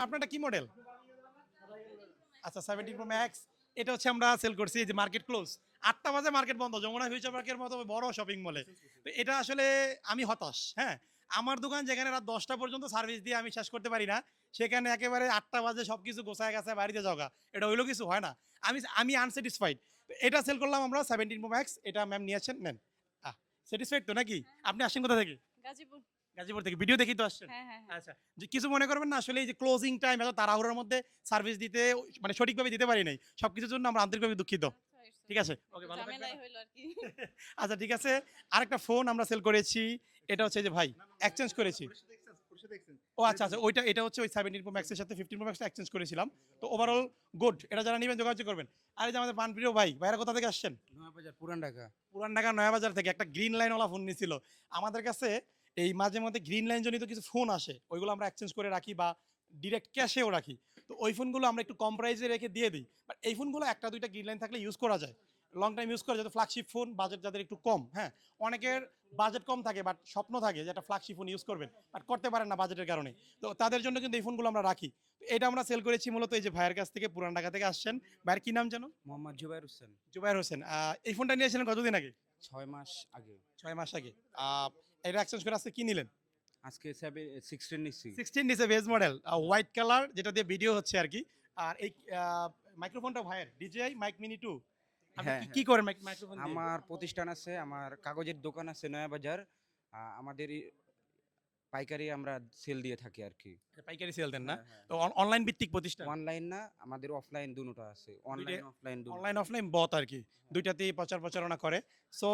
আপনারটা কি মডেল? আচ্ছা 17 প্রো ম্যাক্স। এটা হচ্ছে আমরা সেল করছি এই যে মার্কেট ক্লোজ। ৮টা বাজে মার্কেট বন্ধ। যমুনা ফিউচার পার্কের মতো বড় শপিং মলে। তো এটা আসলে আমি হতাশ, হ্যাঁ? আমার দোকান যেখানে রাত ১০টা পর্যন্ত সার্ভিস দিয়ে আমি শেষ করতে পারি না, সেখানে একেবারে ৮টা বাজে সবকিছু গোছায় গাছায় বাড়িতে যাওয়া। এটা হইলো কিছু হয় না। আমি আনস্যাটিসফাইড। তো এটা সেল করলাম আমরা 17 প্রো ম্যাক্স। এটা ম্যাম নিয়েছেন, নেন। আহ স্যাটিসফাইড তো নাকি? আপনি আসছেন কোথা থেকে? গাজীপুর। গাজীপুর থেকে ভিডিও দেখেই তো আসছেন। হ্যাঁ, হ্যাঁ, হ্যাঁ। আচ্ছা। যে কিছু মনে করবেন না, আসলে এই যে ক্লোজিং টাইম এত তাড়াহুড়োর মধ্যে সার্ভিস দিতে মানে সঠিকভাবে দিতে পারি নাই। সবকিছুর জন্য আমরা আন্তরিকভাবে দুঃখিত। আচ্ছা, ইটস ঠিক ওকে। আছে? ওকে, একটু ভালো থাকবেন। ঝামেলাই হইলো আরকি। আচ্ছা ঠিক আছে। আরেকটা ফোন আমরা সেল করেছি। এটা হচ্ছে যে ভাই এক্সচেঞ্জ করেছি। ও আচ্ছা, আচ্ছা। এটা হচ্ছে ওই 17 প্রো ম্যাক্স এর সাথে 15 প্রো ম্যাক্সটা এক্সচেঞ্জ করেছিলাম। তো ওভারঅল গুড। এটা যারা নিবেন যোগাযোগ করবেন। আর এই যে আমাদের প্রাণপ্রিয় ভাই, ভাইরা কোথা থেকে আসছেন? নয়াবাজার পুরান ঢাকা। পুরান ঢাকা নয়াবাজার থেকে একটা গ্রিন লাইন ওয়ালা ফোন নিছিল। আমাদের কাছে এই মাঝে মধ্যে গ্রিন লাইন জনিত কিছু ফোন আসে। ওইগুলো আমরা এক্সচেঞ্জ করে রাখি বা ডিরেক্ট ক্যাশেও রাখি। তো ওই ফোনগুলো আমরা একটু কম প্রাইসে রেখে দিয়ে দিই। বাট এই ফোনগুলো ১ টা ২ টা গ্রিন লাইন থাকলে ইউজ করা যায়। লং টাইম ইউজ করা যায়। তো ফ্ল্যাগশিপ ফোন বাজেট যাদের একটু কম, হ্যাঁ? অনেকের বাজেট কম থাকে বাট স্বপ্ন থাকে যে একটা ফ্ল্যাগশিপ ফোন ইউজ করবেন। বাট করতে পারেন না বাজেটের কারণে। তো তাদের জন্য কিন্তু এই ফোনগুলো আমরা রাখি। তো এটা আমরা সেল করেছি মূলত এই যে ভাইয়ের কাছ থেকে পুরান ঢাকা থেকে আসছেন। ভাইয়ের কি নাম যেন? মোহাম্মদ জুবাইর হোসেন। জুবায়ের হোসেন। এই ফোনটা নিয়েছিলেন কতদিন আগে? ৬ মাস আগে। ৬ মাস আগে। আ এটা এক্সচেঞ্জ করে আজকে কি নিলেন? আজকে 16 নিচ্ছি। 16 নিচে বেজ মডেল। হোয়াইট কালার যেটা দিয়ে ভিডিও হচ্ছে আরকি। আর এই আ মাইক্রোফোনটা ভাইয়ের DJI মাইক মিনি 2। আপনি হ্যাঁ, কি, হ্যাঁ। কি করেন মাইক্রোফোন দিয়ে? আমার প্রতিষ্ঠান আছে, আমার কাগজের দোকান আছে নয়াবাজার। আমাদের পাইকারি আমরা সেল দিয়ে থাকি আরকি। পাইকারি সেল দেন না? হ্যাঁ, হ্যাঁ। তো অনলাইন ভিত্তিক প্রতিষ্ঠান। অনলাইন না, আমাদের অফলাইন দুটোটা আছে। অনলাইন, অফলাইন দুটো। অনলাইন অফলাইন বথ আরকি। ২ টাতেই প্রচারণা করে। So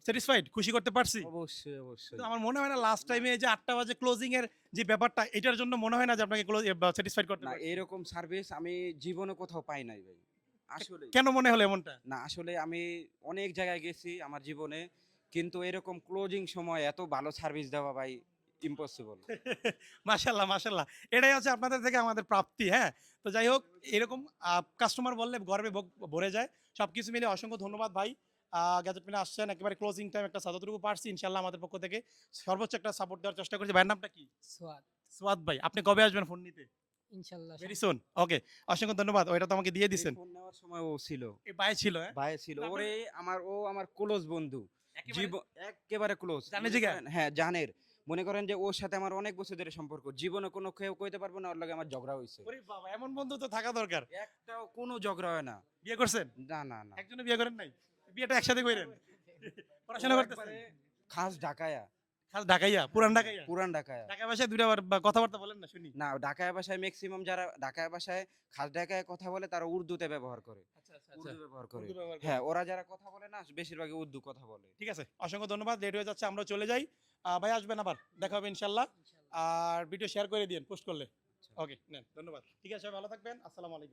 satisfied? খুশি করতে পারছি? অবশ্যই, অবশ্যই। কিন্তু আমার মনে হয় না লাস্ট টাইমে এই যে ৮টা বাজে ক্লোজিং এর যে ব্যাপারটা, এটার জন্য মনে হয় না যে আপনাকে স্যাটিসফাইড করতে না, পারছি। এরকম সার্ভিস আমি জীবনে কোথাও পাই নাই ভাই। আসলেই। কেন মনে হলো এমনটা? না, আসলে আমি অনেক জায়গায় গেছি আমার জীবনে। কিন্তু এরকম ক্লোজিং সময় এত ভালো সার্ভিস দেওয়া ভাই ইম্পসিবল। মাশাআল্লাহ, মাশাআল্লাহ। এটাই হচ্ছে আপনাদের থেকে আমাদের প্রাপ্তি, হ্যাঁ? তো যাই হোক, এরকম কাস্টমার বললে গর্বে ভরে যায়। সবকিছু মিলে অসংখ্য ধন্যবাদ ভাই। গ্যাজেট মিলে আসছেন একেবারে ক্লোজিং টাইম একটা যতটুকু পারছি ইনশাআল্লাহ আমাদের পক্ষ থেকে সর্বোচ্চ একটা সাপোর্ট দেওয়ার চেষ্টা করছি। ভাইয়ের নামটা কি? সোয়াদ। সুয়াদ ভাই। আপনি কবে আসবেন ফোন নিতে? ইনশাল্লাহ ভেরি সুন। ওকে। অসংখ্য ধন্যবাদ। ওইটা তো আমাকে দিয়ে এই দিছেন। ফোন নেওয়ার সময় ও ছিল। এই ভাই ছিল, হ্যাঁ? ভাই ছিল। না, ওরে আমার ক্লোজ বন্ধু। একেবারে এক্কেবারে ক্লোজ। জানে জিগা? হ্যাঁ, জানের। মনে করেন যে ওর সাথে আমার অনেক বছর ধরে সম্পর্ক। জীবনে কোনো কেউ কইতে পারবে না ওর লগে আমার ঝগড়া হইছে। ওরে বাবা! এমন বন্ধু তো থাকা দরকার। একটাও কোনো ঝগড়া হয় না। বিয়ে করছেন? না, না, না। একজনও বিয়ে করেন নাই? বিয়েটা একসাথে কইরেন। পড়াশোনা ও করতেছেন? একবারে খাস ঢাকায়া। খাস ঢাকাইয়া, পুরান ঢাকাইয়া? পুরান ঢাকায়া। ঢাকা ভাষায় ২ টা কথাবার্তা বলেন না শুনি। না, ঢাকায়া ভাষায় মেক্সিমাম যারা ঢাকায়া ভাষায় খাস ঢাকায় কথা বলে তারা উর্দুতে ব্যবহার করে। আচ্ছা, আচ্ছা, উর্দু ব্যবহার করে। উর্দু ব্যবহার করেন। হ্যাঁ, ওরা যারা কথা বলে না বেশিরভাগই উর্দু কথা বলে। ঠিক আছে। অসংখ্য ধন্যবাদ। লেট হয়ে যাচ্ছে। আমরাও চলে যাই। ভাই আসবেন আবার। দেখা হবে ইনশাআল্লাহ। আর ভিডিও শেয়ার করে দিয়েন পোস্ট করলে। ওকে, নেন। ধন্যবাদ। ঠিক আছে, ভালো থাকবেন। আসসালামু আলাইকুম।